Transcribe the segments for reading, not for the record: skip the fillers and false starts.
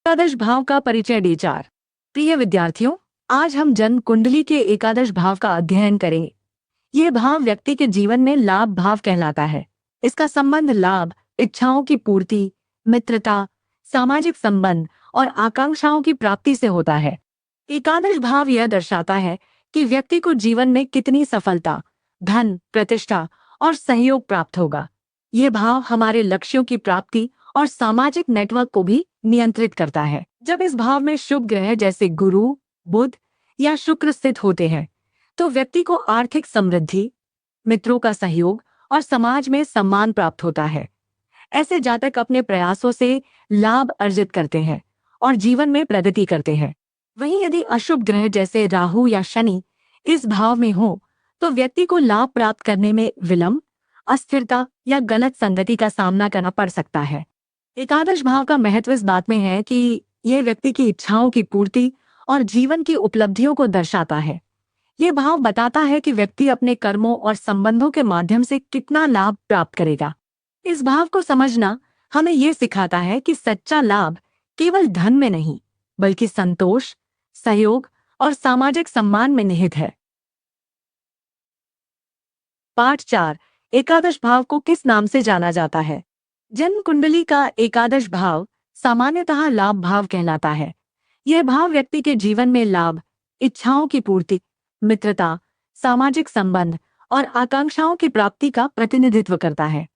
एकादश भाव का परिचय D4। प्रिय विद्यार्थियों, आज हम जन्म कुंडली के एकादश भाव का अध्ययन करेंगे। ये भाव व्यक्ति के जीवन में लाभ भाव कहलाता है। इसका संबंध लाभ, इच्छाओं की पूर्ति, मित्रता, सामाजिक संबंध और आकांक्षाओं की प्राप्ति से होता है। एकादश भाव यह दर्शाता है कि व्यक्ति को जीवन में कितनी सफलता, धन, प्रतिष्ठा और सहयोग प्राप्त होगा। ये भाव हमारे लक्ष्यों की प्राप्ति और सामाजिक नेटवर्क को भी नियंत्रित करता है। जब इस भाव में शुभ ग्रह जैसे गुरु, बुध या शुक्र स्थित होते हैं, तो व्यक्ति को आर्थिक समृद्धि, मित्रों का सहयोग और समाज में सम्मान प्राप्त होता है। ऐसे जातक अपने प्रयासों से लाभ अर्जित करते हैं और जीवन में प्रगति करते हैं। वहीं यदि अशुभ ग्रह जैसे राहु या शनि इस भाव में हो, तो व्यक्ति को लाभ प्राप्त करने में विलंब, अस्थिरता या गलत संगति का सामना करना पड़ सकता है। एकादश भाव का महत्व इस बात में है कि यह व्यक्ति की इच्छाओं की पूर्ति और जीवन की उपलब्धियों को दर्शाता है। ये भाव बताता है कि व्यक्ति अपने कर्मों और संबंधों के माध्यम से कितना लाभ प्राप्त करेगा। इस भाव को समझना हमें ये सिखाता है कि सच्चा लाभ केवल धन में नहीं, बल्कि संतोष, सहयोग और सामाजिक सम्मान में निहित है। पाठ 4। एकादश भाव को किस नाम से जाना जाता है? जन्म कुंडली का एकादश भाव सामान्यतः लाभ भाव कहलाता है। यह भाव व्यक्ति के जीवन में लाभ, इच्छाओं की पूर्ति, मित्रता, सामाजिक संबंध और आकांक्षाओं की प्राप्ति का प्रतिनिधित्व करता है।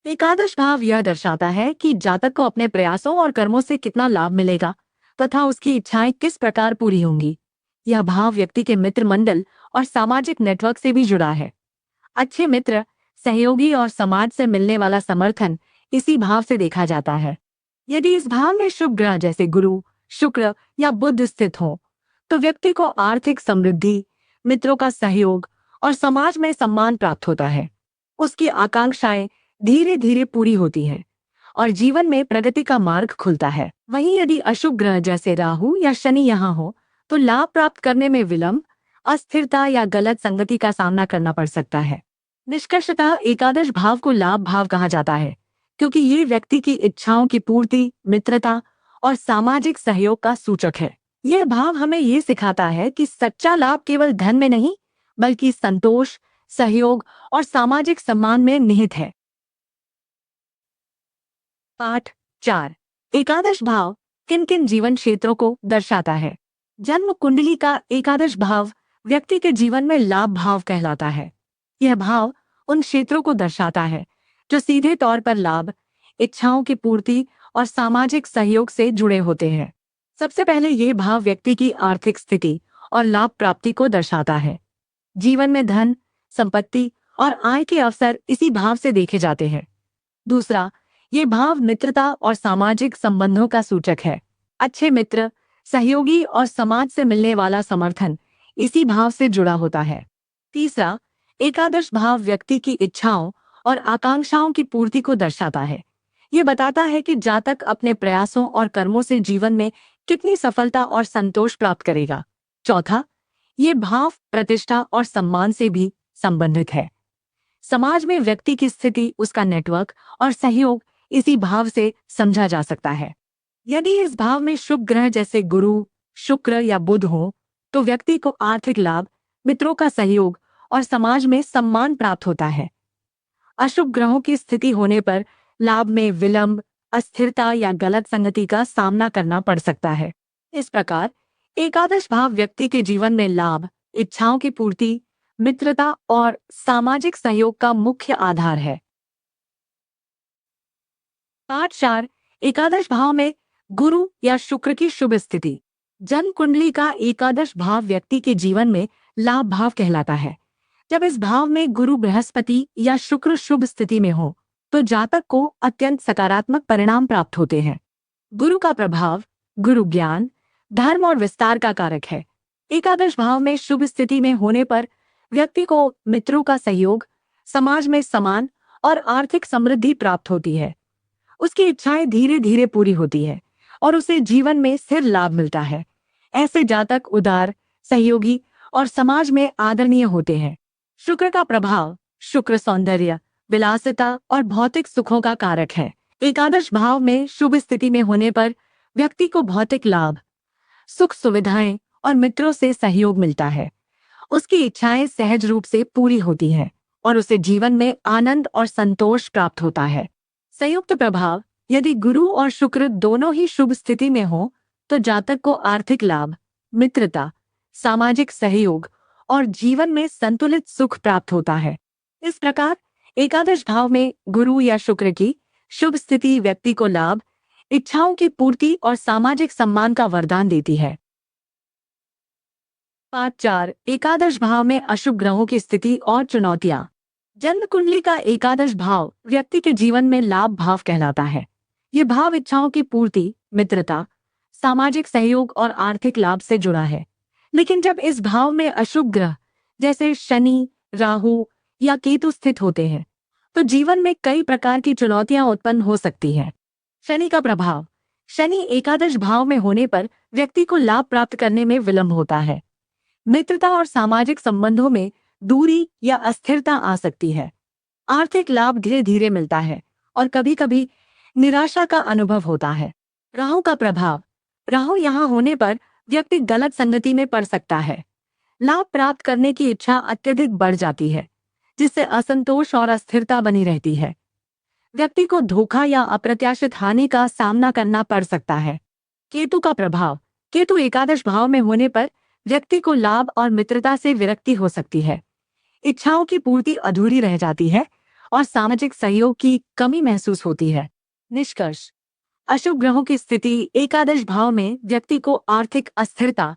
एकादश भाव यह दर्शाता है कि जातक को अपने प्रयासों और कर्मों से कितना लाभ मिलेगा तथा उसकी इच्छाएं किस प्रकार पूरी होंगी। यह भाव व्यक्ति के मित्र मंडल और सामाजिक नेटवर्क से भी जुड़ा है। अच्छे मित्र, सहयोगी और समाज से मिलने वाला समर्थन इसी भाव से देखा जाता है। यदि इस भाव में शुभ ग्रह जैसे गुरु, शुक्र या बुध स्थित हो, तो व्यक्ति को आर्थिक समृद्धि, मित्रों का सहयोग और समाज में सम्मान प्राप्त होता है। उसकी आकांक्षाएं धीरे धीरे पूरी होती हैं और जीवन में प्रगति का मार्ग खुलता है। वहीं यदि अशुभ ग्रह जैसे राहु या शनि यहाँ हो, तो लाभ प्राप्त करने में विलंब, अस्थिरता या गलत संगति का सामना करना पड़ सकता है। निष्कर्षतः एकादश भाव को लाभ भाव कहा जाता है, क्योंकि ये व्यक्ति की इच्छाओं की पूर्ति, मित्रता और सामाजिक सहयोग का सूचक है। यह भाव हमें ये सिखाता है कि सच्चा लाभ केवल धन में नहीं, बल्कि संतोष, सहयोग और सामाजिक सम्मान में निहित है। पाठ 4। एकादश भाव किन किन जीवन क्षेत्रों को दर्शाता है? जन्म कुंडली का एकादश भाव व्यक्ति के जीवन में लाभ भाव कहलाता है। यह भाव उन क्षेत्रों को दर्शाता है जो सीधे तौर पर लाभ, इच्छाओं की पूर्ति और सामाजिक सहयोग से जुड़े होते हैं। सबसे पहले ये भाव व्यक्ति की आर्थिक स्थिति और लाभ प्राप्ति को दर्शाता है। जीवन में धन, संपत्ति और आय के अवसर इसी भाव से देखे जाते हैं। दूसरा, ये भाव मित्रता और सामाजिक संबंधों का सूचक है। अच्छे मित्र, सहयोगी और समाज से मिलने वाला समर्थन इसी भाव से जुड़ा होता है। तीसरा, एकादश भाव व्यक्ति की इच्छाओं और आकांक्षाओं की पूर्ति को दर्शाता है। ये बताता है कि जातक अपने प्रयासों और कर्मों से जीवन में कितनी सफलता और संतोष प्राप्त करेगा। चौथा, ये भाव प्रतिष्ठा और सम्मान से भी संबंधित है। समाज में व्यक्ति की स्थिति, उसका नेटवर्क और सहयोग इसी भाव से समझा जा सकता है। यदि इस भाव में शुभ ग्रह जैसे गुरु, शुक्र या बुध हो, तो व्यक्ति को आर्थिक लाभ, मित्रों का सहयोग और समाज में सम्मान प्राप्त होता है। अशुभ ग्रहों की स्थिति होने पर लाभ में विलंब, अस्थिरता या गलत संगति का सामना करना पड़ सकता है। इस प्रकार एकादश भाव व्यक्ति के जीवन में लाभ, इच्छाओं की पूर्ति, मित्रता और सामाजिक सहयोग का मुख्य आधार है। पाठ 4। एकादश भाव में गुरु या शुक्र की शुभ स्थिति। जन्म कुंडली का एकादश भाव व्यक्ति के जीवन में लाभ भाव कहलाता है। जब इस भाव में गुरु, बृहस्पति या शुक्र शुभ स्थिति में हो, तो जातक को अत्यंत सकारात्मक परिणाम प्राप्त होते हैं। गुरु का प्रभाव गुरु ज्ञान, धर्म और विस्तार का कारक है। एकादश भाव में शुभ स्थिति में होने पर व्यक्ति को मित्रों का सहयोग, समाज में सम्मान और आर्थिक समृद्धि प्राप्त होती है। उसकी इच्छाएं धीरे धीरे पूरी होती है और उसे जीवन में स्थिर लाभ मिलता है। ऐसे जातक उदार, सहयोगी और समाज में आदरणीय होते हैं। शुक्र का प्रभाव शुक्र सौंदर्य, विलासिता और भौतिक सुखों का कारक है। एकादश भाव में शुभ स्थिति में होने पर व्यक्ति को भौतिक लाभ, सुख सुविधाएं और मित्रों से सहयोग मिलता है। उसकी इच्छाएं सहज रूप से पूरी होती हैं और उसे जीवन में आनंद और संतोष प्राप्त होता है। संयुक्त प्रभाव, यदि गुरु और शुक्र दोनों ही शुभ स्थिति में हो तो जातक को आर्थिक लाभ, मित्रता, सामाजिक सहयोग और जीवन में संतुलित सुख प्राप्त होता है। इस प्रकार एकादश भाव में गुरु या शुक्र की शुभ स्थिति व्यक्ति को लाभ, इच्छाओं की पूर्ति और सामाजिक सम्मान का वरदान देती है। 5.4 एकादश भाव में अशुभ ग्रहों की स्थिति और चुनौतियां। जन्म कुंडली का एकादश भाव व्यक्ति के जीवन में लाभ भाव कहलाता है। ये भाव इच्छाओं की पूर्ति, मित्रता, सामाजिक सहयोग और आर्थिक लाभ से जुड़ा है। लेकिन जब इस भाव में अशुभ ग्रह जैसे शनि, राहु या केतु स्थित होते हैं तो जीवन में कई प्रकार की चुनौतियां उत्पन्न हो सकती हैं। शनि का प्रभाव, शनि एकादश भाव में होने पर व्यक्ति को लाभ प्राप्त करने में विलंब होता है। मित्रता और सामाजिक संबंधों में दूरी या अस्थिरता आ सकती है। आर्थिक लाभ धीरे धीरे मिलता है और कभी कभी निराशा का अनुभव होता है। राहु का प्रभाव, राहु यहाँ होने पर व्यक्ति गलत संगति में पड़ सकता है। लाभ प्राप्त करने की इच्छा अत्यधिक बढ़ जाती है, जिससे असंतोष और अस्थिरता बनी रहती है। व्यक्ति को धोखा या अप्रत्याशित हानि का सामना करना पड़ सकता है। केतु का प्रभाव, केतु एकादश भाव में होने पर व्यक्ति को लाभ और मित्रता से विरक्ति हो सकती है। इच्छाओं की पूर्ति अधूरी रह जाती है और सामाजिक सहयोग की कमी महसूस होती है। निष्कर्ष, अशुभ ग्रहों की स्थिति एकादश भाव में व्यक्ति को आर्थिक अस्थिरता,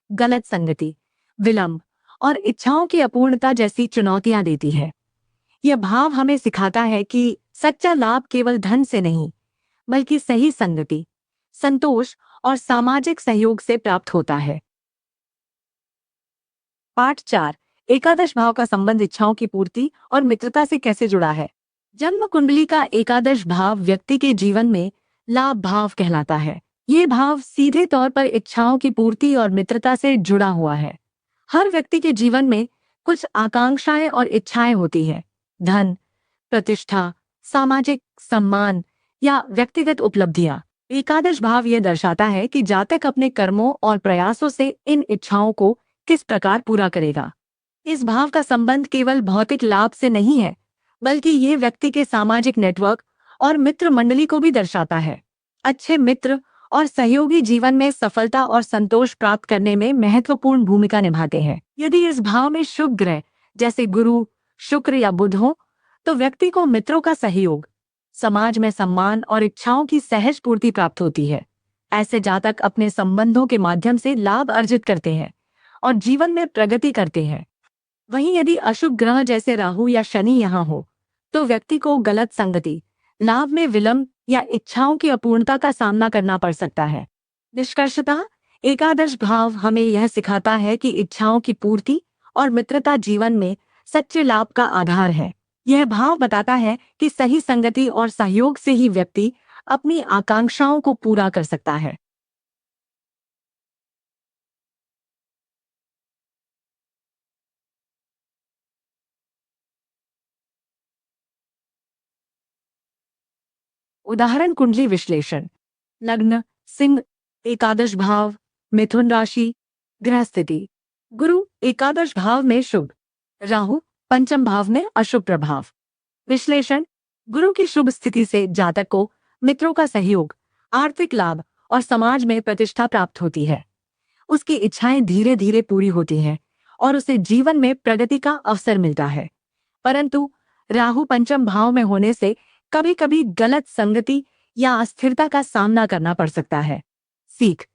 गलत संगति, विलंब और इच्छाओं की अपूर्णता जैसी चुनौतियां देती है। यह भाव हमें सिखाता है कि सच्चा लाभ केवल धन से नहीं, बल्कि सही संगति, संतोष और सामाजिक सहयोग से प्राप्त होता है। पाठ 4 एकादश भाव का संबंध इच्छाओं की पूर्ति और मित्रता से कैसे जुड़ा है। जन्म कुंडली का एकादश भाव व्यक्ति के जीवन में लाभ भाव कहलाता है। ये भाव सीधे तौर पर इच्छाओं की पूर्ति और मित्रता से जुड़ा हुआ है। हर व्यक्ति के जीवन में कुछ आकांक्षाएं और इच्छाएं होती हैं। धन, प्रतिष्ठा, सामाजिक सम्मान या व्यक्तिगत उपलब्धियां। एकादश भाव यह दर्शाता है कि जातक अपने कर्मों और प्रयासों से इन इच्छाओं को किस प्रकार पूरा करेगा। इस भाव का संबंध केवल भौतिक लाभ से नहीं है, बल्कि ये व्यक्ति के सामाजिक नेटवर्क और मित्र मंडली को भी दर्शाता है। अच्छे मित्र और सहयोगी जीवन में सफलता और संतोष प्राप्त करने में महत्वपूर्ण भूमिका निभाते हैं। यदि इस भाव में शुभ ग्रह जैसे गुरु, शुक्र या बुध हो तो व्यक्ति को मित्रों का सहयोग, समाज में सम्मान और इच्छाओं की सहज पूर्ति प्राप्त होती है। ऐसे जातक अपने संबंधों के माध्यम से लाभ अर्जित करते हैं और जीवन में प्रगति करते हैं। वहीं यदि अशुभ ग्रह जैसे राहु या शनि यहाँ हो तो व्यक्ति को गलत संगति, लाभ में विलंब या इच्छाओं की अपूर्णता का सामना करना पड़ सकता है। निष्कर्षतः एकादश भाव हमें यह सिखाता है कि इच्छाओं की पूर्ति और मित्रता जीवन में सच्चे लाभ का आधार है। यह भाव बताता है कि सही संगति और सहयोग से ही व्यक्ति अपनी आकांक्षाओं को पूरा कर सकता है। उदाहरण कुंडली विश्लेषण। लग्न सिंह, एकादश भाव मिथुन राशि, ग्रह स्थिति गुरु एकादश भाव में शुभ, राहु पंचम भाव में अशुभ प्रभाव। विश्लेषण, गुरु की शुभ स्थिति से जातक को मित्रों का सहयोग, आर्थिक लाभ और समाज में प्रतिष्ठा प्राप्त होती है। उसकी इच्छाएं धीरे धीरे पूरी होती हैं और उसे जीवन में प्रगति का अवसर मिलता है। परंतु राहु पंचम भाव में होने से कभी कभी गलत संगति या अस्थिरता का सामना करना पड़ सकता है। सीख,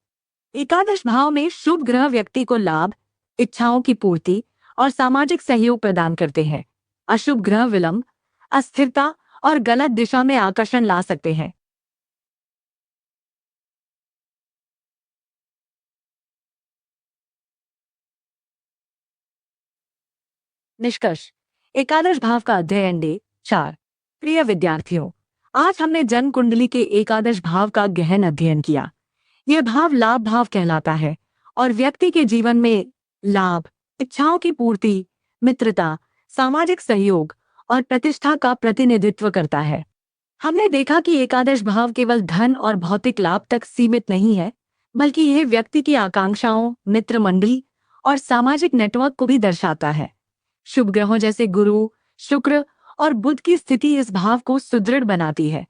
एकादश भाव में शुभ ग्रह व्यक्ति को लाभ, इच्छाओं की पूर्ति और सामाजिक सहयोग प्रदान करते हैं। अशुभ ग्रह विलंब, अस्थिरता और गलत दिशा में आकर्षण ला सकते हैं। निष्कर्ष, एकादश भाव का अध्ययन डे 4। प्रिय विद्यार्थियों, आज हमने जन्म कुंडली के एकादश भाव का गहन अध्ययन किया। यह भाव लाभ भाव कहलाता है और व्यक्ति के जीवन में लाभ, इच्छाओं की पूर्ति, मित्रता, सामाजिक सहयोग और प्रतिष्ठा का प्रतिनिधित्व करता है। हमने देखा कि एकादश भाव केवल धन और भौतिक लाभ तक सीमित नहीं है, बल्कि यह व्यक्ति की आकांक्षाओं, मित्र मंडली और सामाजिक नेटवर्क को भी दर्शाता है। शुभ ग्रहों जैसे गुरु, शुक्र और बुध की स्थिति इस भाव को सुदृढ़ बनाती है,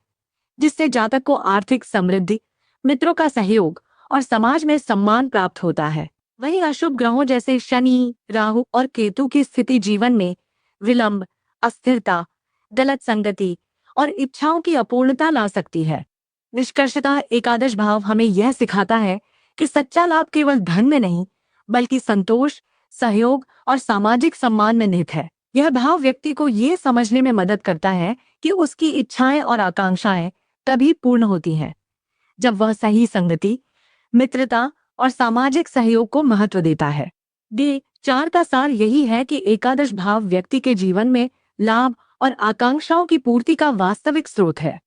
जिससे जातक को आर्थिक समृद्धि, मित्रों का सहयोग और समाज में सम्मान प्राप्त होता है। वहीं अशुभ ग्रहों जैसे शनि, राहु और केतु की स्थिति जीवन में विलंब, अस्थिरता, गलत संगति और इच्छाओं की अपूर्णता ला सकती है। निष्कर्षतः एकादश भाव हमें यह सिखाता है कि सच्चा लाभ केवल धन में नहीं, बल्कि संतोष, सहयोग और सामाजिक सम्मान में निहित है। यह भाव व्यक्ति को ये समझने में मदद करता है कि उसकी इच्छाएं और आकांक्षाएं तभी पूर्ण होती हैं जब वह सही संगति, मित्रता और सामाजिक सहयोग को महत्व देता है। D4 का सार यही है कि एकादश भाव व्यक्ति के जीवन में लाभ और आकांक्षाओं की पूर्ति का वास्तविक स्रोत है।